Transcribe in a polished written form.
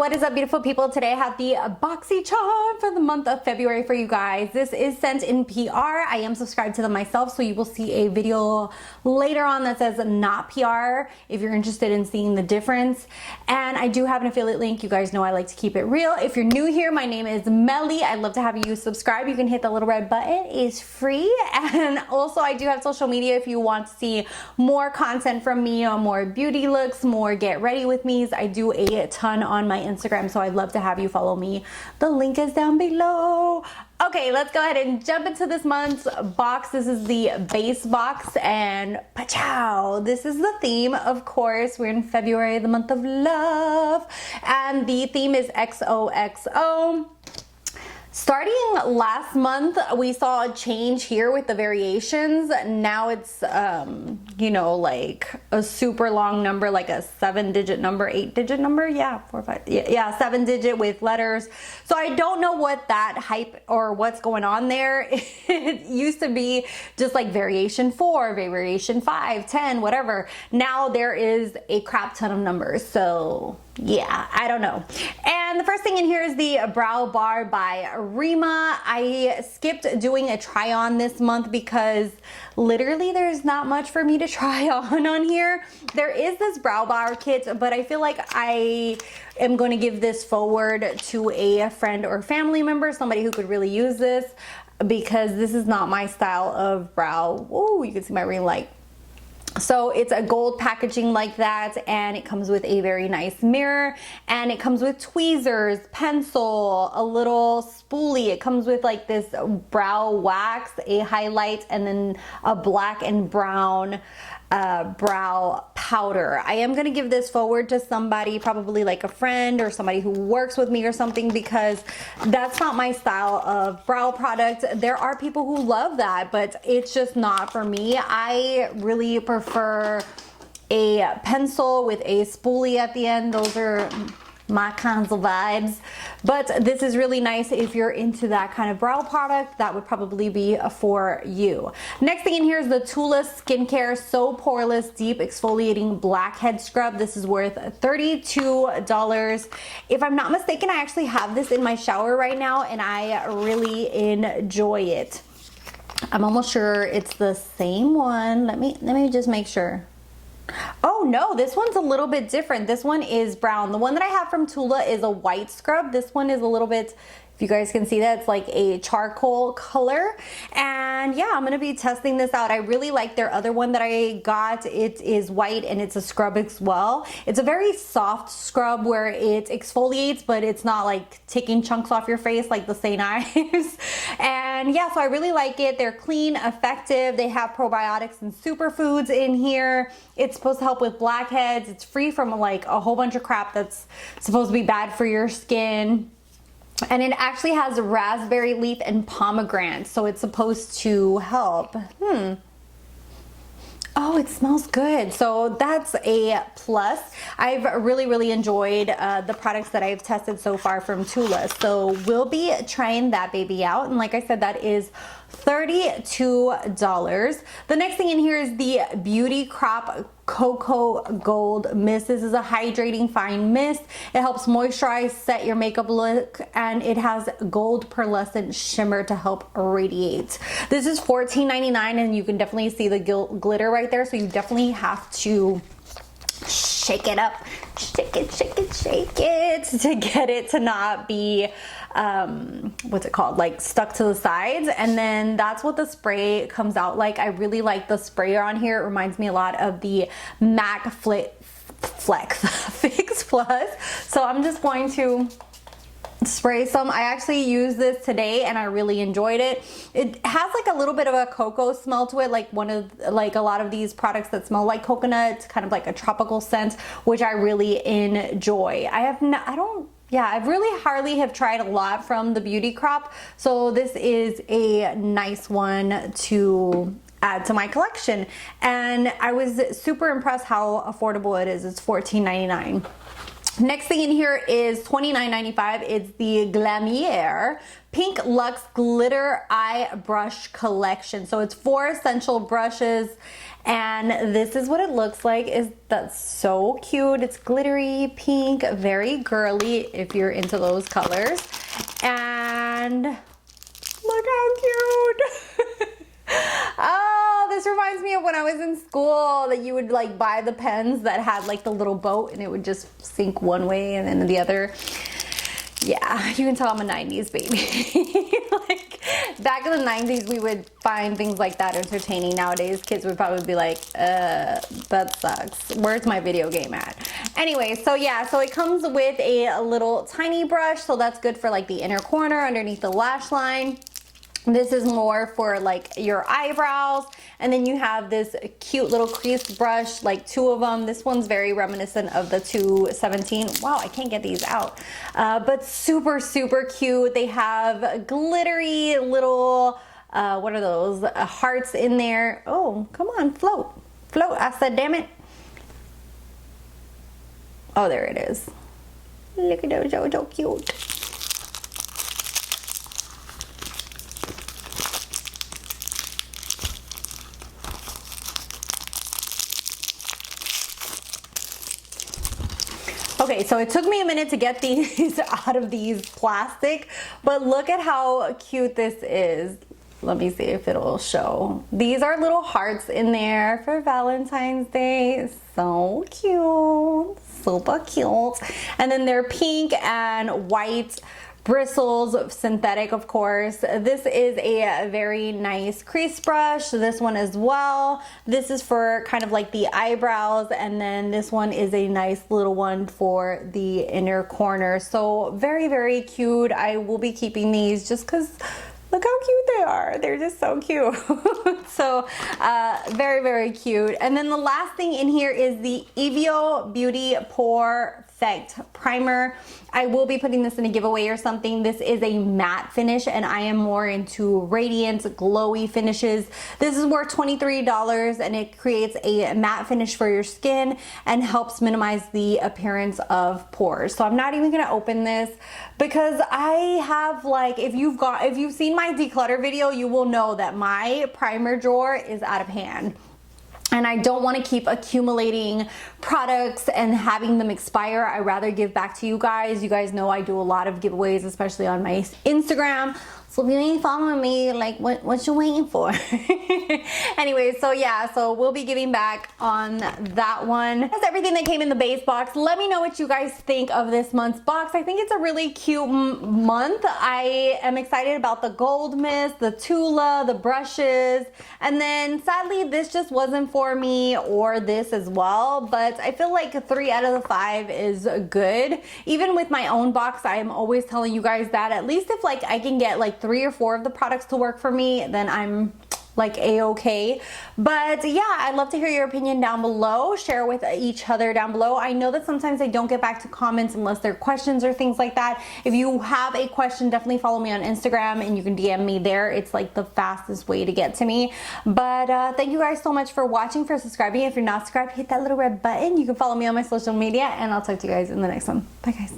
what is up, beautiful people? Today I have the Boxycharm for the month of February for you guys. This is sent in PR. I am subscribed to them myself, so you will see a video later on that says not PR if you're interested in seeing the difference. And I do have an affiliate link. You guys know I like to keep it real. If you're new here, my name is Meli. I'd love to have you subscribe. You can hit the little red button. It's free. And also I do have social media if you want to see more content from me on more beauty looks, more get ready with me's. I do a ton on my Instagram, so I'd love to have you follow me. The link is down below. Okay, let's go ahead and jump into this month's box. This is the base box, and pachow, this is the theme, of course. We're in February, the month of love, and the theme is XOXO. Starting last month, we saw a change here with the variations. Now it's, you know, like a super long number, like a 7-digit number, 8-digit number. Yeah, 4, 5, yeah, 7-digit with letters. So I don't know what that hype or what's going on there. It used to be just like variation 4, variation 5, 10, whatever. Now there is a crap ton of numbers. So yeah, I don't know. And the first thing in here is the brow bar by Rima. I skipped doing a try on this month because literally there's not much for me to try on here. There is this brow bar kit, but I feel like I am going to give this forward to a friend or family member, somebody who could really use this, because this is not my style of brow. Oh, you can see my ring light. So it's a gold packaging like that, and it comes with a very nice mirror, and it comes with tweezers, pencil, a little spoolie. It comes with like this brow wax, a highlight, and then a black and brown brow powder. I am going to give this forward to somebody, probably like a friend or somebody who works with me or something, because that's not my style of brow product. There are people who love that, but it's just not for me. I really prefer a pencil with a spoolie at the end. Those are my kinds of vibes. But this is really nice if you're into that kind of brow product. That would probably be for you. Next thing in here is the Tula Skincare So Poreless Deep Exfoliating Blackhead Scrub. This is worth $32. If I'm not mistaken, I actually have this in my shower right now, and I really enjoy it. I'm almost sure it's the same one. Let me just make sure. Oh no, this one's a little bit different. This one is brown. The one that I have from Tula is a white scrub. This one is a little bit, if you guys can see that, it's like a charcoal color. And yeah, I'm gonna be testing this out. I really like their other one that I got. It is white and it's a scrub as well. It's a very soft scrub where it exfoliates, but it's not like taking chunks off your face like the St. Ives. And yeah, so I really like it. They're clean, effective. They have probiotics and superfoods in here. It's supposed to help with blackheads. It's free from like a whole bunch of crap that's supposed to be bad for your skin. And it actually has raspberry leaf and pomegranate, so it's supposed to help. Oh, it smells good. So that's a plus. I've really enjoyed the products that I've tested so far from Tula. So we'll be trying that baby out. And like I said, that is $32. The next thing in here is the Beauty Crop Cocoa Gold Mist. This is a hydrating fine mist. It helps moisturize, set your makeup look, and it has gold pearlescent shimmer to help radiate. This is $14.99, and you can definitely see the glitter right there, so you definitely have to shake it up, shake it to get it to not be what's it called, like stuck to the sides. And then that's what the spray comes out like. I really like the sprayer on here. It reminds me a lot of the MAC Fix Plus. So I'm just going to spray some. I actually used this today and I really enjoyed it. It has like a little bit of a cocoa smell to it, like a lot of these products that smell like coconut, kind of like a tropical scent, which I really enjoy. I've really hardly have tried a lot from the Beauty Crop, so this is a nice one to add to my collection. And I was super impressed how affordable it is. It's $14.99. Next thing in here is $29.95. It's the Glamier Pink Luxe Glitter Eye Brush Collection. So it's 4 essential brushes, And this is what it looks like. That's so cute. It's glittery pink, very girly if you're into those colors. And look how cute. Oh, this reminds me of when I was in school, that you would like buy the pens that had like the little boat and it would just sink one way and then the other. Yeah, you can tell I'm a 90s baby. Like back in the 90s, we would find things like that entertaining. Nowadays, kids would probably be like, that sucks. Where's my video game at? Anyway, so yeah, so it comes with a little tiny brush. So that's good for like the inner corner underneath the lash line. This is more for like your eyebrows. And then you have this cute little crease brush, like 2 of them. This one's very reminiscent of the 217. Wow, I can't get these out. But super, super cute. They have glittery little, what are those? Hearts in there. Oh, come on, float. Float, I said, damn it. Oh, there it is. Look at those, so cute. Okay, so it took me a minute to get these out of these plastic, but look at how cute this is. Let me see if it'll show. These are little hearts in there for Valentine's Day. So cute, super cute. And then they're pink and white bristles, synthetic of course. This is a very nice crease brush. This one as well. This is for kind of like the eyebrows, and then this one is a nice little one for the inner corner. So very, very cute. I will be keeping these just because look how cute they are. They're just so cute. So very, very cute. And then the last thing in here is the Evio Beauty Perfect Primer. I will be putting this in a giveaway or something. This is a matte finish and I am more into radiant, glowy finishes. This is worth $23 and it creates a matte finish for your skin and helps minimize the appearance of pores. So I'm not even gonna open this because I have like, if you've seen my declutter video, you will know that my primer drawer is out of hand. And I don't want to keep accumulating products and having them expire. I'd rather give back to you guys. You guys know I do a lot of giveaways, especially on my Instagram. So if you ain't following me, like what you waiting for? Anyway, so yeah, so we'll be giving back on that one. That's everything that came in the base box. Let me know what you guys think of this month's box. I think it's a really cute month. I am excited about the gold mist, the Tula, the brushes, and then sadly this just wasn't for me, or this as well, but I feel like 3 out of the 5 is good. Even with my own box, I am always telling you guys that at least if like I can get like 3 or 4 of the products to work for me, then I'm like a-okay. But yeah, I'd love to hear your opinion down below. Share with each other down below. I know that sometimes I don't get back to comments unless they're questions or things like that. If you have a question, definitely follow me on Instagram and you can DM me there. It's like the fastest way to get to me. But thank you guys so much for watching, for subscribing. If you're not subscribed, hit that little red button. You can follow me on my social media and I'll talk to you guys in the next one. Bye guys.